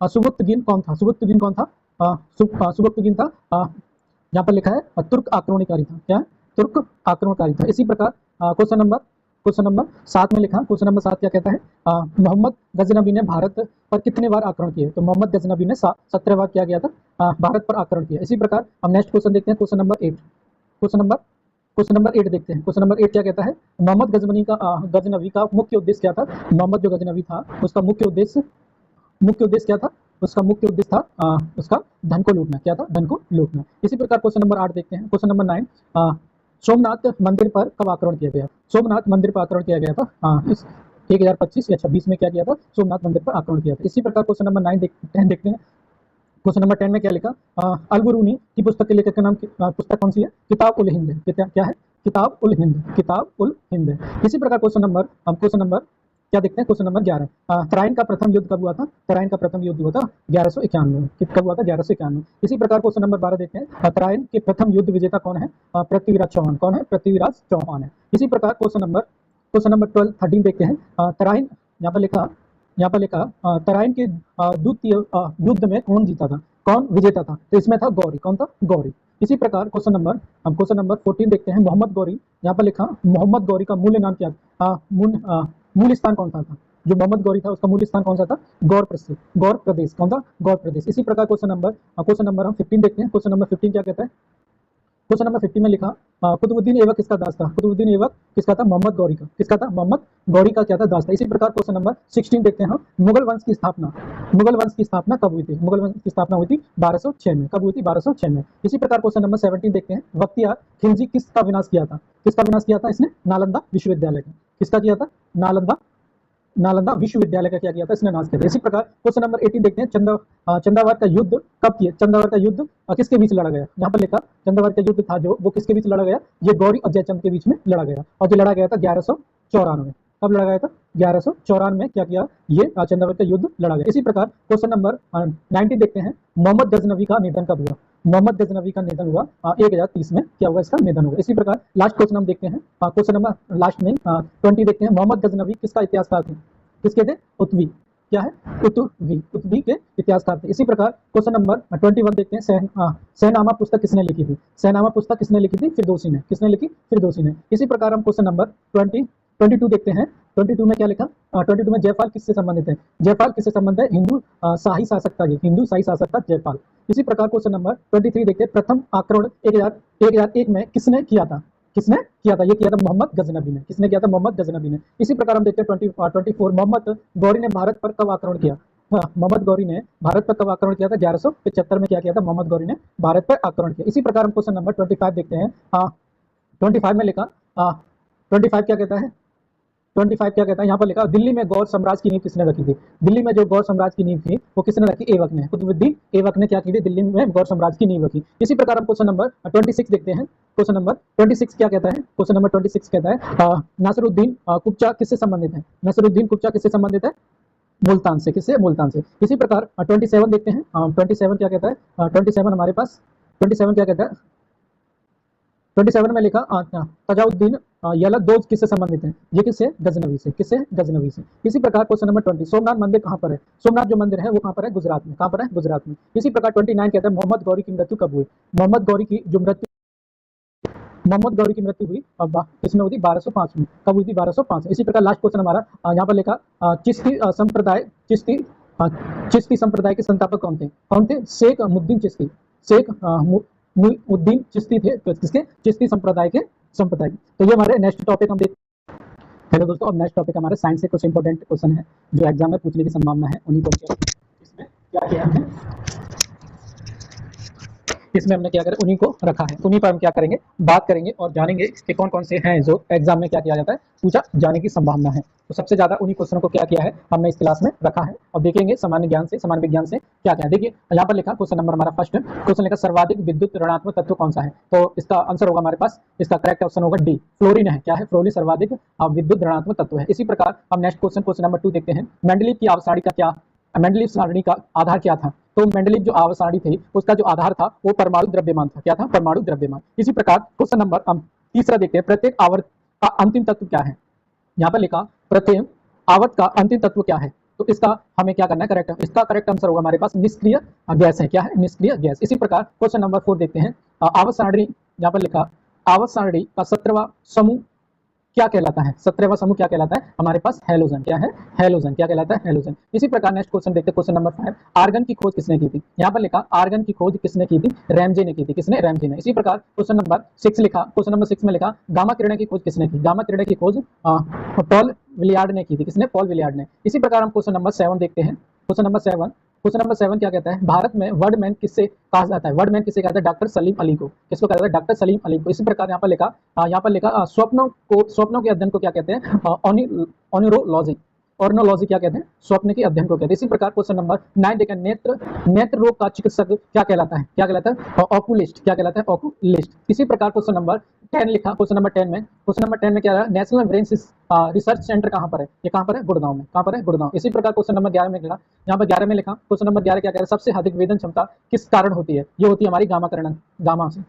सुबुक्तगीन कौन था? सुबुक्तगीन था यहाँ पर लिखा है तुर्क आक्रमणकारी था। क्या है? तुर्क आक्रमणकारी था। इसी प्रकार क्वेश्चन नंबर 7 में लिखा, क्वेश्चन नंबर 7 क्या कहता है? मोहम्मद गजनबी ने भारत पर कितने बार आक्रमण किए? तो मोहम्मद गजनबी ने 17 बार क्या किया था? भारत पर आक्रमण किया। इसी प्रकार हम नेक्स्ट क्वेश्चन देखते हैं। क्वेश्चन नंबर 8 देखते हैं। क्वेश्चन नंबर 8 क्या कहता है? मोहम्मद गजनबी का मुख्य उद्देश्य क्या था? मोहम्मद जो गजनबी था उसका मुख्य उद्देश्य क्या था? उसका मुख्य उद्देश्य था उसका धन को लूटना। क्या था? धन को लूटना। इसी प्रकार क्वेश्चन नंबर 8 देखते हैं। क्वेश्चन नंबर 9, सोमनाथ मंदिर पर कब आक्रमण किया गया? सोमनाथ मंदिर पर आक्रमण किया गया था 1025 या 26 में क्या किया था, सोमनाथ मंदिर पर आक्रमण किया था। इसी प्रकार क्वेश्चन नंबर 10 देखते हैं। क्वेश्चन नंबर 10 में क्या लिखा, अल-बुरूनी की पुस्तक के लेखक का नाम पुस्तक कौन सी है, किताब उल हिंद है। क्या है, किताब उल हिंद, किताब उल हिंद है। इसी प्रकार क्वेश्चन नंबर क्या देखते हैं, क्वेश्चन नंबर 11, तराइन का प्रथम युद्ध कब हुआ था, तराइन का प्रथम युद्ध हुआ था 1191 में। कब हुआ था, 1191। इसी प्रकार क्वेश्चन नंबर 12 देखते हैं, तराइन के प्रथम युद्ध विजेता कौन है, पृथ्वीराज चौहान। कौन है, पृथ्वीराज चौहान है। इसी प्रकार क्वेश्चन नंबर 13 देखते हैं, तराइन यहाँ पर लिखा तराइन के द्वितीय युद्ध में कौन जीता था, कौन विजेता था, तो इसमें था गौरी। कौन था, गौरी। इसी प्रकार क्वेश्चन नंबर 14 देखते हैं, मोहम्मद गौरी। यहाँ पर लिखा मोहम्मद गौरी का मूल नाम क्या था, मूल स्थान कौन सा था, जो मोहम्मद गौरी था उसका मूल स्थान कौन सा था, गौर प्रदेश। कौन था, गौर प्रदेश। इसी प्रकार क्वेश्चन नंबर हम 15 देखते हैं। क्वेश्चन नंबर 15 क्या कहता है, क्वेश्चन नंबर 15 में लिखा, कुतुबुद्दीन ऐबक किसका दास था, कुतुबुद्दीन ऐबक किसका था, मोहम्मद गौरी का। किसका था, मोहम्मद गौरी का क्या था, दास था। इसी प्रकार क्वेश्चन नंबर 16 देखते हैं, मुगल वंश की स्थापना कब हुई थी, मुगल वंश की स्थापना हुई थी 1206 में। कब हुई थी, 1206 में। इसी प्रकार क्वेश्चन नंबर 17 देखते हैं, बख्तियार खिलजी किसका विनाश किया था, इसने नालंदा विश्वविद्यालय का। किसका किया था, नालंदा विश्वविद्यालय का क्या किया था, इसने नाश किया था। इसी प्रकार क्वेश्चन नंबर 18 देखते हैं, चंदावार का युद्ध कब किया, चंदावार का युद्ध किसके बीच लड़ा गया। यहाँ पर लिखा चंदावार का युद्ध था जो वो किसके बीच लड़ा गया, ये गौरी और जयचंद के बीच में लड़ा गया, और जो लड़ा गया था 1194। कब लड़ा गया था, 1194 में क्या किया, ये चंदावार का युद्ध लड़ा गया। इसी प्रकार क्वेश्चन नंबर 19 देखते हैं, मोहम्मद गजनवी का निधन कब हुआ, मोहम्मद गजनवी का निधन हुआ 1030 में क्या हुआ, इसका निधन हुआ। इसी प्रकार लास्ट क्वेश्चन हम देखते हैं, क्वेश्चन नंबर लास्ट में 20 देखते हैं, मोहम्मद गजनवी किसका इतिहासकार थे, किसके थे, उत्वी। क्या है, उत्वी के इतिहासकार थे। इसी प्रकार क्वेश्चन नंबर 21 देखते हैं, सहनामा पुस्तक किसने लिखी थी, सहनामा पुस्तक किसने लिखी थी, फिरदौसी ने। किसने लिखी, फिरदौसी ने। इसी प्रकार हम क्वेश्चन नंबर 22 देखते हैं। 22 में क्या लिखा, 22 में जयपाल किससे संबंधित है, जयपाल किससे संबंधित है, हिंदू शाही शासक था, हिंदू शाही शासक था जयपाल। इसी प्रकार क्वेश्चन नंबर 23 देखते हैं, प्रथम आक्रमण 1001 में किसने किया था, ये किया था मोहम्मद गजनबी ने। किसने किया था, मोहम्मद गजनबी ने। इसी प्रकार हम देखते हैं 24, मोहम्मद गौरी ने भारत पर कब आक्रमण किया, मोहम्मद गौरी ने भारत पर कब आक्रमण किया था, 1175 में क्या किया था, मोहम्मद गौरी ने भारत पर आक्रमण किया। इसी प्रकार हम क्वेश्चन नंबर 25 देखते हैं, 25 में लिखा, 25 क्या कहता है, 25 क्या कहता है, यहाँ पर लिखा, दिल्ली में गौर साम्राज्य की नींव किसने रखी थी, दिल्ली में जो गौर साम्राज्य की नींव थी वो किसने रखी, ऐबक ने, कुतुबुद्दीन ऐबक ने क्या की थी, दिल्ली में गौर साम्राज्य की नींव रखी। इसी प्रकार हम क्वेश्चन नंबर 26 देखते हैं। क्वेश्चन नंबर 26 क्या कहता है, क्वेश्चन नंबर 26 कहता है, नासिरुद्दीन कुप्चा किससे संबंधित है, नासिरुद्दीन कुप्चा किससे संबंधित है, मुल्तान से। किससे, मुल्तान से। इसी प्रकार 27 देखते हैं, 27 क्या कहता है, 27 हमारे पास 27 क्या कहता है, 27 में लिखा, तजाउद्दीन यलदौज किससे संबंधित है, ये किससे, गजनवी से। किससे, गजनवी से। इसी प्रकार क्वेश्चन नंबर 20, सोमनाथ मंदिर कहाँ पर है, सोमनाथ जो मंदिर है वो कहाँ पर है, गुजरात में। कहाँ पर है, गुजरात में। इसी प्रकार 29 कहता है, मोहम्मद गौरी की मृत्यु कब हुई, मोहम्मद गौरी की मृत्यु हुई किसमें हुई थी, 1205 में। कब हुई थी, 1205। इसी प्रकार लास्ट क्वेश्चन हमारा यहाँ पर लिखा, चिश्ती संप्रदाय के संस्थापक कौन थे, शेख मुद्दीन चिश्ती, शेख मुद्दीन चिश्ती थे, किसके, चिश्ती संप्रदाय के संप्रदाय। तो ये हमारे नेक्स्ट टॉपिक हम देखते हैं। हेलो दोस्तों, अब नेक्स्ट टॉपिक हमारे साइंस से कुछ इंपॉर्टेंट क्वेश्चन है जो एग्जाम में पूछने की संभावना है, उन्हीं को इसमें क्या किया है, इसमें हमने क्या करें, उन्हीं को रखा है। उन्हीं पर हम क्या करेंगे, बात करेंगे और जानेंगे कि कौन कौन से हैं जो एग्जाम में क्या किया जाता है, पूछा जाने की संभावना है। तो सबसे ज्यादा उन्हीं क्वेश्चनों को क्या किया है, हमने इस क्लास में रखा है और देखेंगे सामान्य ज्ञान से, सामान्य विज्ञान से क्या क्या है। देखिए यहाँ पर लिखा, क्वेश्चन नंबर हमारा फर्स्ट क्वेश्चन लिखा, सर्वाधिक विद्युत ऋणात्मक तत्व कौन सा है, तो इसका आंसर होगा हमारे पास, इसका करेक्ट ऑप्शन होगा डी, फ्लोरीन है। क्या है, फ्लोरीन सर्वाधिक विद्युत ऋणात्मक तत्व है। इसी प्रकार हम नेक्स्ट क्वेश्चन नंबर 2 देखते हैं, मेंडलीव की आवर्त का क्या, मेंडलीव सारणी का आधार क्या था, तो मेंडलीव जो आवर्त सारणी थी उसका जो आधार था वो परमाणु द्रव्यमान था। क्या था, परमाणु द्रव्यमान। इसी प्रकार क्वेश्चन नंबर हम तीसरा देखते हैं, प्रत्येक आवर्त का अंतिम तत्व क्या है। यहाँ पर लिखा, प्रत्येक आवर्त का अंतिम तत्व क्या है, तो इसका हमें क्या करना है, करेक्ट, इसका करेक्ट आंसर होगा हमारे पास निष्क्रिय गैस है। क्या है, निष्क्रिय गैस। इसी प्रकार क्वेश्चन नंबर 4 देखते हैं, आवर्त सारणी, यहाँ पर लिखा, आवर्त सारणी का 17वां समूह क्या कहलाता है, 17वां समूह क्या कहलाता है, हमारे पास हेलोजन। क्या है, हेलोजन। क्या कहलाता है, हेलोजन। इसी प्रकार नेक्स्ट क्वेश्चन देखते हैं, क्वेश्चन नंबर 5, आर्गन की खोज किसने की थी। यहाँ पर लिखा, आर्गन की खोज किसने की थी, रैमजे ने की थी। किसने, रैमजे ने। इसी प्रकार क्वेश्चन नंबर 6 लिखा, क्वेश्चन नंबर 6 में लिखा, गामा किरण की खोज किसने की, गामा किरण की खोज पॉल विलियर्ड ने की थी। किसने, पॉल विलियर्ड ने। इसी प्रकार हम क्वेश्चन नंबर 7 देखते हैं, क्वेश्चन नंबर 7, क्वेश्चन नंबर 7 क्या कहता है, भारत में वर्डमैन किससे कहा जाता है, वर्डमैन किसे कहता है, डॉक्टर सलीम अली को। किसको कहता है, डॉक्टर सलीम अली को। इसी प्रकार यहाँ पर लिखा स्वप्नों के अध्ययन को क्या कहते हैं, ऑनिरोलॉजी। ऑर्नोलॉजी क्या कहते हैं, स्वप्न के अध्ययन को कहते हैं। इसी प्रकार क्वेश्चन नंबर 9 देखें, नेत्र रोग का चिकित्सक क्या कहलाता है, क्या कहलाता है, ऑकुलिस्ट। क्या कहलाता है, ऑकुलिस्ट। इसी प्रकार क्वेश्चन नंबर 10 लिखा, क्वेश्चन नंबर 10 में क्या है, नेशनल ब्रेन रिसर्च सेंटर कहाँ पर है, ये कहाँ पर है, गुड़गांव में। कहाँ पर है, गुड़गांव। इसी प्रकार क्वेश्चन नंबर 11 में लिखा, यहाँ पर 11 में लिखा, क्वेश्चन नंबर 11 क्या कह रहा है, सबसे अधिक वेदन क्षमता किस कारण होती है, ये होती है हमारी गामाकरण, गामा से।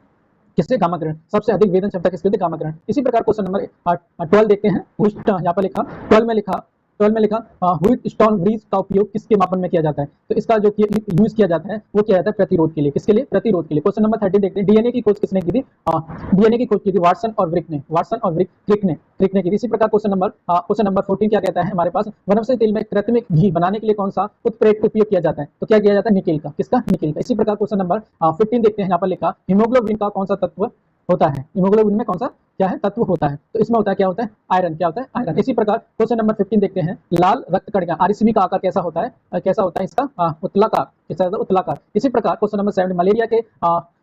किससे, गामाकरण। सबसे अधिक वेदन क्षमता किसके होती है, गामाकरण। इसी प्रकार क्वेश्चन नंबर 12 देखते हैं, यहाँ पर लिखा 12 में लिखा व्हीट स्टोन ब्रिज का उपयोग किसके मापन में किया जाता है, तो इसका जो यूज किया जाता है वो किया जाता है प्रतिरोध के लिए। किसके लिए, प्रतिरोध के लिए। क्वेश्चन नंबर 30 देखते हैं, डीएनए की खोज किसने की थी, डीएनए की खोज की थी वाटसन और क्रिक ने की थी। इसी प्रकार क्वेश्चन नंबर 14 क्या कहता है हमारे पास, वनस्पति तेल में कृत्रिम घी बनाने के लिए कौन सा उत्प्रेरक उपयोग किया जाता है, तो क्या किया जाता है, निकेल का। किसका, निकेल का। इसी प्रकार क्वेश्चन नंबर 15 देखते हैं, यहाँ पर लिखा हीमोग्लोबिन का कौन सा तत्व होता है, हीमोग्लोबिन में कौन सा क्या है, तत्व होता है, तो इसमें होता है क्या होता है, आयरन। क्या होता है, आयरन। इसी प्रकार क्वेश्चन नंबर 15 देखते हैं, लाल रक्त कणिका आरसीबी का आकार कैसा होता है, कैसा होता है इसका, उत्तलाकार। कैसा होता है, उत्तलाकार। इसी प्रकार क्वेश्चन नंबर 7, मलेरिया के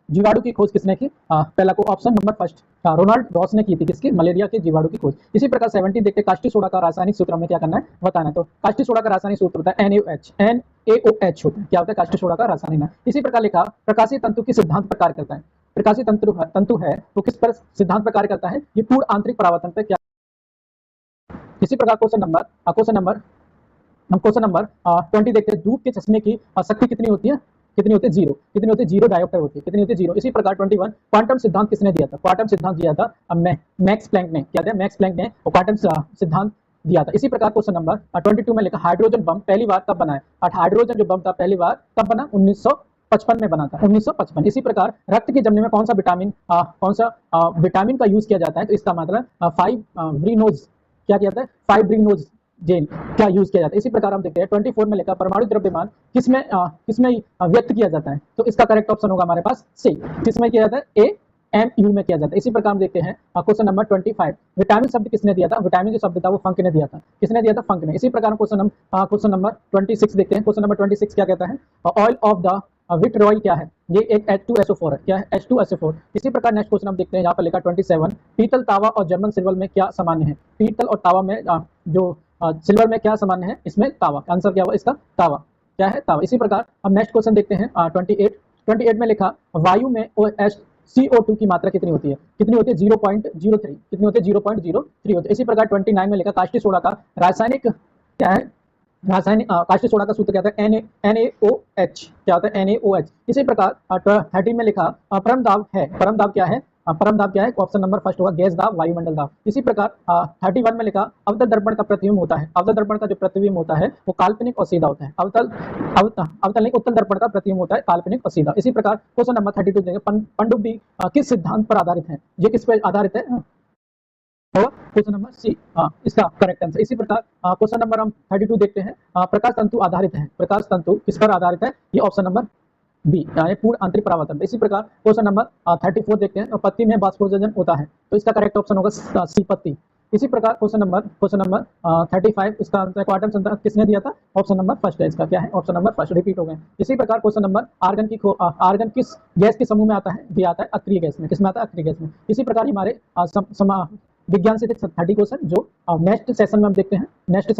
जीवाणु की खोज किसने की, पहला को option number first Ronald Ross ने की थी। किसकी, मलेरिया के जीवाणु की खोज। इसी प्रकार 17 देखते हैं, कास्टिक सोडा का रासायनिक सूत्र में क्या करना है, बताना है। तो कास्टिक सोडा का रासायनिक सूत्र होता है NaOH होता है। क्या होता है, कास्टिक सोडा का रासायनिक नाम। इसी प्रकार लिखा, प्रकाशीय तंतु किस सिद्धांत पर कार्य करता है, प्रकाशीय तंतु है वो किस पर सिद्धांत पर कार्य करता है, ये पूर्ण आंतरिक परावर्तन पर क्या। इसी प्रकार क्वेश्चन नंबर 20 देखते हैं, धूप के चश्मे की शक्ति कितनी होती है, कितनी होती है, जीरो। कितनी होती है, जीरो डायोप्टर होती है। कितनी होती है, जीरो। इसी प्रकार 21, क्वांटम सिद्धांत किसने दिया था, क्वांटम सिद्धांत दिया था मैक्स प्लैंक ने। क्या था, मैक्स प्लैंक ने क्वांटम सिद्धांत दिया था। इसी प्रकार क्वेश्चन नंबर 22 में लिखा, हाइड्रोजन बम पहली बार कब बना है, हाइड्रोजन जो बम था पहली बार कब बना, 1955 में बना था, 1955। इसी प्रकार रक्त की जमने में कौन सा विटामिन का यूज किया जाता है, तो इसका मतलब फाइब्रिनोज। क्या किया जाता है, फाइब्रिनोज जेन क्या यूज किया जाता है। इसी प्रकार हम देखते हैं 24 में लिखा, परमाणु द्रव्यमान किसमें व्यक्त किया जाता है, तो इसका करेक्ट ऑप्शन होगा हमारे पास सी। किसमें किया जाता है, AMU में किया जाता है। इसी प्रकार हम देखते हैं क्वेश्चन नंबर 25, विटामिन शब्द किसने दिया था, विटामिन जो शब्द था वो फंक ने दिया था। किसने दिया था, फंक ने। इसी प्रकार क्वेश्चन नंबर 26 देखते हैं, क्वेश्चन नंबर 26 क्या कहता है, ऑयल ऑफ द विट्रॉयल क्या है, ये एक H2SO4 है। क्या है, H2SO4। इसी प्रकार नेक्स्ट क्वेश्चन हम देखते हैं, यहाँ पर लिखा 27, पीतल, तावा और जर्मन सिल्वर में क्या सामान्य है, पीतल और तावा में जो सिल्वर में क्या सामान्य है, इसमें तावा। आंसर क्या हुआ इसका, तावा। क्या है, तावा। इसी प्रकार हम नेक्स्ट क्वेश्चन देखते हैं 28 में लिखा, वायु में CO2 की मात्रा कितनी होती है, कितनी होती है, 0.03। कितनी होती है, 0.03 होती है। इसी प्रकार 29 में लिखा, कास्टिक सोडा का रासायनिक क्या है, कास्टिक सोडा का सूत्र क्या होता है, NaOH। क्या होता है, NaOH। इसी प्रकार 30 में लिखा, परम दाब क्या है, ऑप्शन नंबर फर्स्ट होगा गैस दाब, वायुमंडल दाब। इसी प्रकार 31 में लिखा, अवतल दर्पण का प्रतिबिंब होता है, अवतल दर्पण का जो प्रतिबिंब होता है वो काल्पनिक और सीधा होता है। अवतल नहीं, उत्तल दर्पण का प्रतिबिंब होता है काल्पनिक और सीधा। इसी प्रकार क्वेश्चन नंबर 32 देखें, पनडुब्बी किस सिद्धांत पर आधारित है, ये किस पर आधारित है, क्वेश्चन नंबर सी, इसका करेक्ट आंसर। इसी प्रकार क्वेश्चन नंबर हम 32 देखते हैं, प्रकाश तंतु आधारित है, प्रकाश तंतु किस पर आधारित है, ये ऑप्शन नंबर बी, पूर्ण आंतरिक परावर्तन। इसी प्रकार क्वेश्चन नंबर 34 देखते हैं, पत्ती में बाष्पोत्सर्जन होता है, तो इसका करेक्ट ऑप्शन होगा सी, पत्ती। इसी प्रकार क्वेश्चन नंबर 35, इसका आंसर क्वांटम सिद्धांत किसने दिया था, ऑप्शन नंबर फर्स्ट है इसका। क्या है, ऑप्शन नंबर फर्स्ट। रिपीट हो गए। इसी प्रकार क्वेश्चन नंबर आर्गन किस गैस के समूह में आता है, ये आता है अक्रिय गैस में। किसमें आता है, अक्रिय गैस में। इसी प्रकार हमारे विज्ञान से 30 क्वेश्चन जो नेक्स्ट सेशन में हम देखते हैं, नेक्स्ट